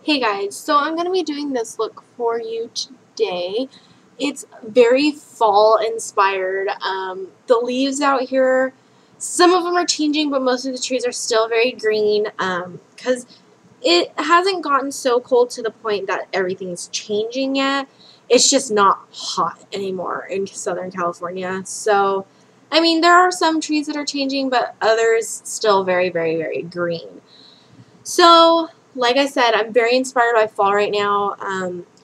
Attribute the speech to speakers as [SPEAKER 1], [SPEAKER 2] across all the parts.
[SPEAKER 1] Hey guys, so I'm going to be doing this look for you today. It's very fall inspired. The leaves out here, some of them are changing, but most of the trees are still very green because it hasn't gotten so cold to the point that everything's changing yet. It's just not hot anymore in Southern California. So, I mean, there are some trees that are changing, but others still very, very, very green. So, like I said, I'm very inspired by fall right now.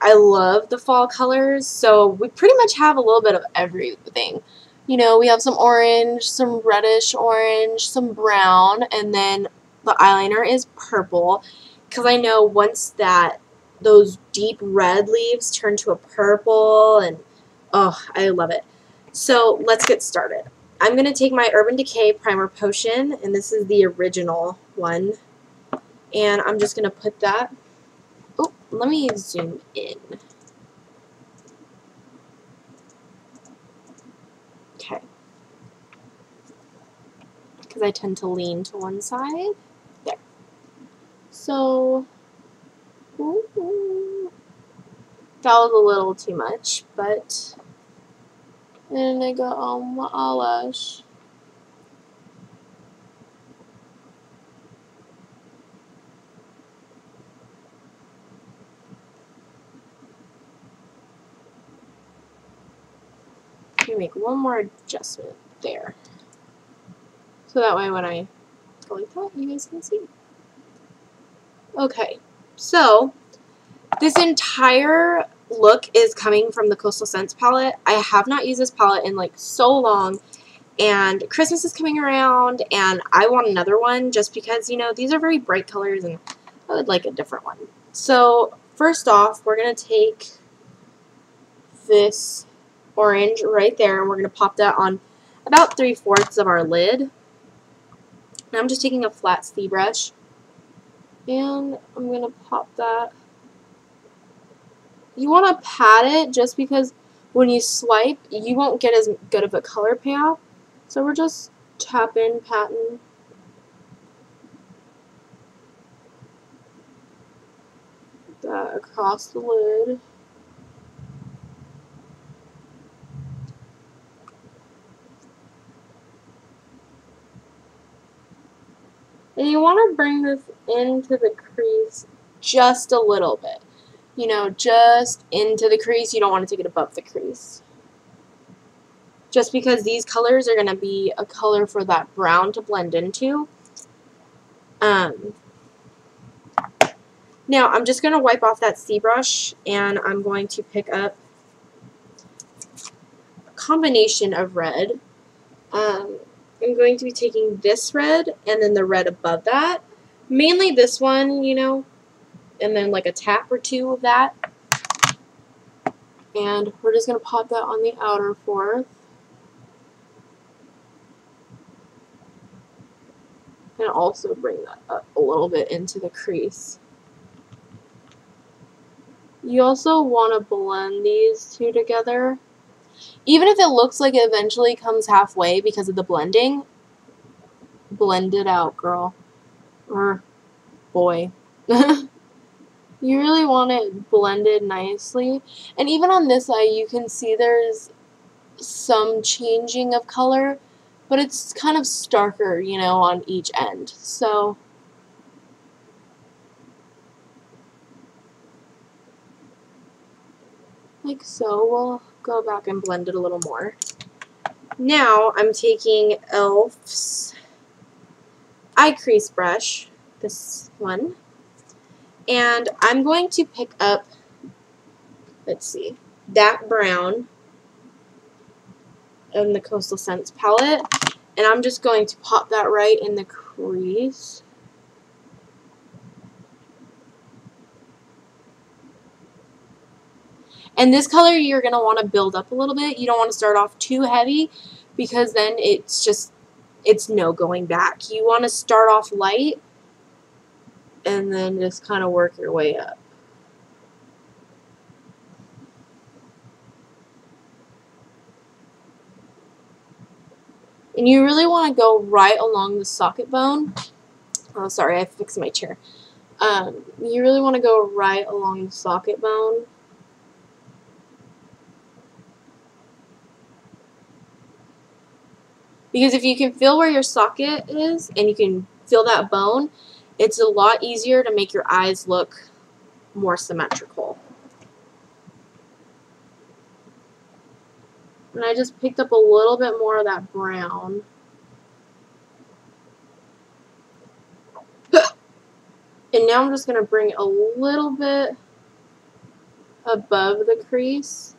[SPEAKER 1] I love the fall colors, so we pretty much have a little bit of everything. You know, we have some orange, some reddish orange, some brown, and then the eyeliner is purple, because I know once those deep red leaves turn to a purple, and oh, I love it. So, let's get started. I'm going to take my Urban Decay Primer Potion, and this is the original one. And I'm just going to put that, oh, let me zoom in. Okay. Because I tend to lean to one side. There. So, ooh, that was a little too much, but, and I got on my eyelash. Let me make one more adjustment there. So that way when I go like that, you guys can see. Okay, so this entire look is coming from the Coastal Scents palette. I have not used this palette in like so long, and Christmas is coming around, and I want another one just because, you know, these are very bright colors, and I would like a different one. So first off, we're going to take this orange right there, and we're going to pop that on about 3/4 of our lid. And I'm just taking a flat C brush, and I'm going to pop that. You want to pat it just because when you swipe, you won't get as good of a color payoff. So we're just tapping, patting. That across the lid. And you want to bring this into the crease just a little bit. You know, just into the crease. You don't want to take it above the crease. Just because these colors are going to be a color for that brown to blend into. Now, I'm just going to wipe off that C brush, and I'm going to pick up a combination of red. I'm going to be taking this red and then the red above that. Mainly this one, you know, and then like a tap or two of that. And we're just going to pop that on the outer fourth. And also bring that up a little bit into the crease. You also want to blend these two together. Even if it looks like it eventually comes halfway because of the blending, blend it out, girl. Or boy. You really want it blended nicely. And even on this eye, you can see there's some changing of color, but it's kind of starker, you know, on each end. So, like so, we'll go back and blend it a little more. Now, I'm taking ElLF's eye crease brush, this one, and I'm going to pick up, let's see, that brown in the Coastal Scents palette, and I'm just going to pop that right in the crease. And this color you're going to want to build up a little bit. You don't want to start off too heavy because then it's no going back. You want to start off light and then just kind of work your way up. And you really want to go right along the socket bone. Oh, sorry, I fixed my chair. You really want to go right along the socket bone. Because if you can feel where your socket is and you can feel that bone, it's a lot easier to make your eyes look more symmetrical. And I just picked up a little bit more of that brown. And now I'm just going to bring it a little bit above the crease.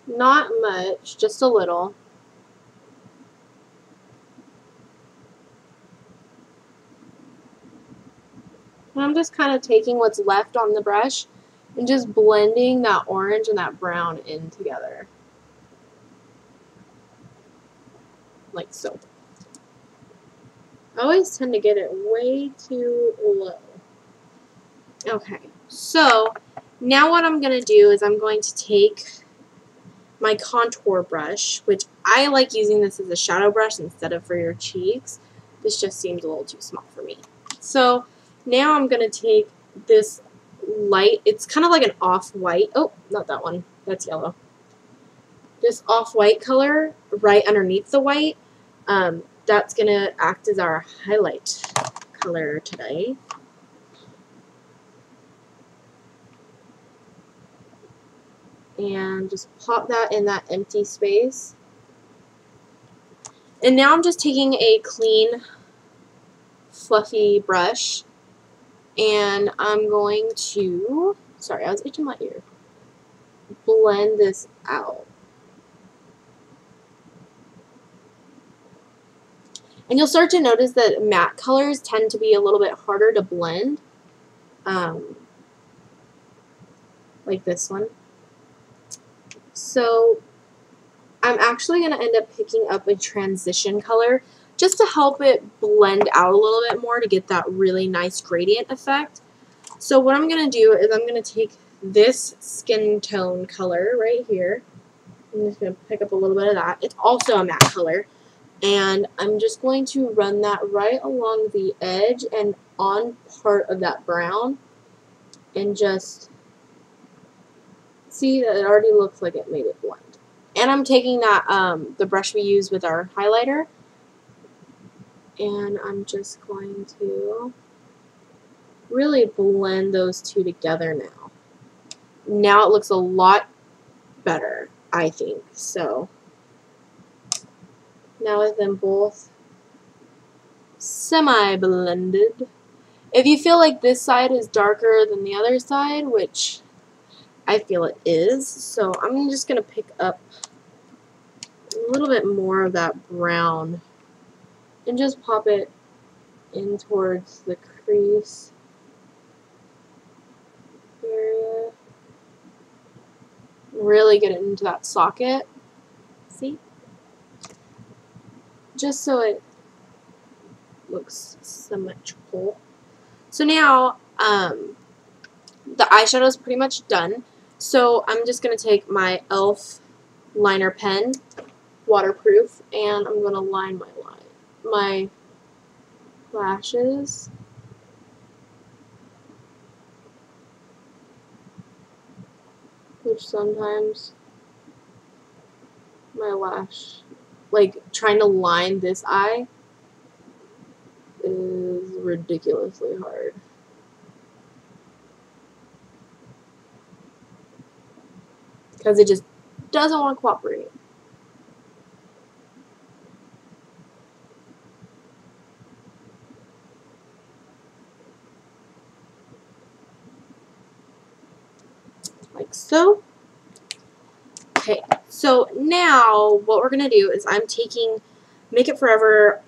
[SPEAKER 1] Not much, just a little. And I'm just kind of taking what's left on the brush and just blending that orange and that brown in together. Like so. I always tend to get it way too low. Okay, so now what I'm going to do is I'm going to take my contour brush, which I like using this as a shadow brush instead of for your cheeks. This just seems a little too small for me. So now I'm going to take this light, it's kind of like an off-white, oh, not that one, that's yellow. This off-white color right underneath the white, that's going to act as our highlight color today. And just pop that in that empty space. And now I'm just taking a clean, fluffy brush, and I'm going to, sorry, I was itching my ear, blend this out. And you'll start to notice that matte colors tend to be a little bit harder to blend, like this one. So I'm actually going to end up picking up a transition color just to help it blend out a little bit more to get that really nice gradient effect. So what I'm going to do is I'm going to take this skin tone color right here. I'm just going to pick up a little bit of that. It's also a matte color. And I'm just going to run that right along the edge and on part of that brown. And just see that it already looks like it made it blend. And I'm taking that, the brush we use with our highlighter, and I'm just going to really blend those two together now. Now it looks a lot better, I think. So now with them both semi-blended, if you feel like this side is darker than the other side, which I feel it is, so I'm just going to pick up a little bit more of that brown and just pop it in towards the crease area. Really get it into that socket. See? Just so it looks symmetrical. So now the eyeshadow is pretty much done. So I'm just going to take my ElLF liner pen, waterproof, and I'm going to line my lashes. Which sometimes my lash, like trying to line this eye is ridiculously hard. Because it just doesn't want to cooperate. Like so. Okay, so now what we're going to do is I'm taking Make It Forever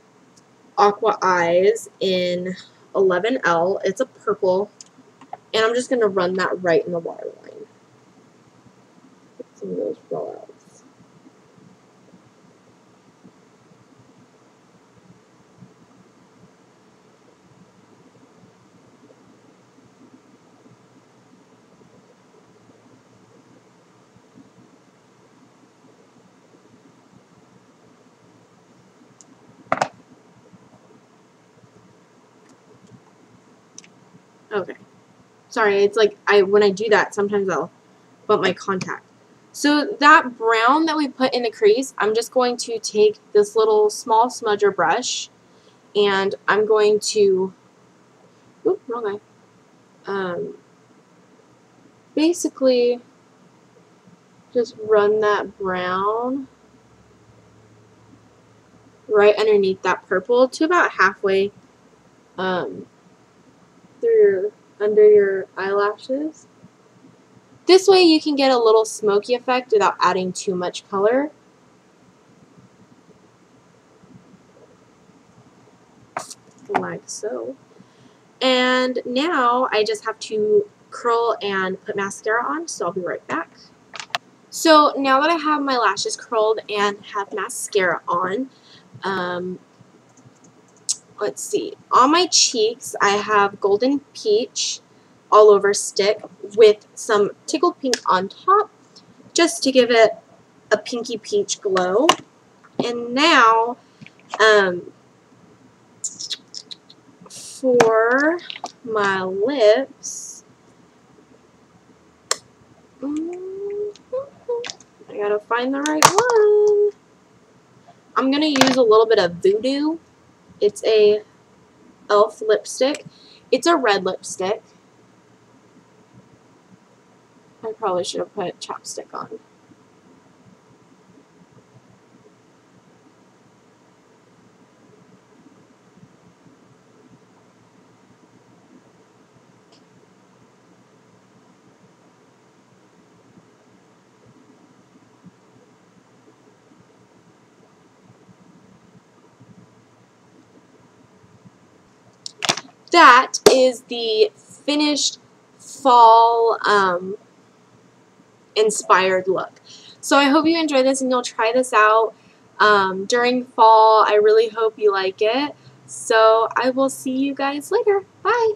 [SPEAKER 1] Aqua Eyes in 11L. It's a purple. And I'm just going to run that right in the waterline. Get some of those rollouts. Okay. Sorry, it's like when I do that, sometimes I'll bump my contact. So that brown that we put in the crease, I'm just going to take this little small smudger brush and I'm going to, oop, wrong eye, basically just run that brown right underneath that purple to about halfway under your eyelashes. This way you can get a little smoky effect without adding too much color. Like so. And now I just have to curl and put mascara on, so I'll be right back. So now that I have my lashes curled and have mascara on, let's see. On my cheeks, I have Golden Peach all over stick with some Tickled Pink on top, just to give it a pinky peach glow. And now, for my lips, I gotta find the right one. I'm gonna use a little bit of Voodoo. It's a ElF lipstick. It's a red lipstick. I probably should have put chapstick on. That is the finished fall inspired look. So I hope you enjoy this and you'll try this out during fall. I really hope you like it. So I will see you guys later. Bye.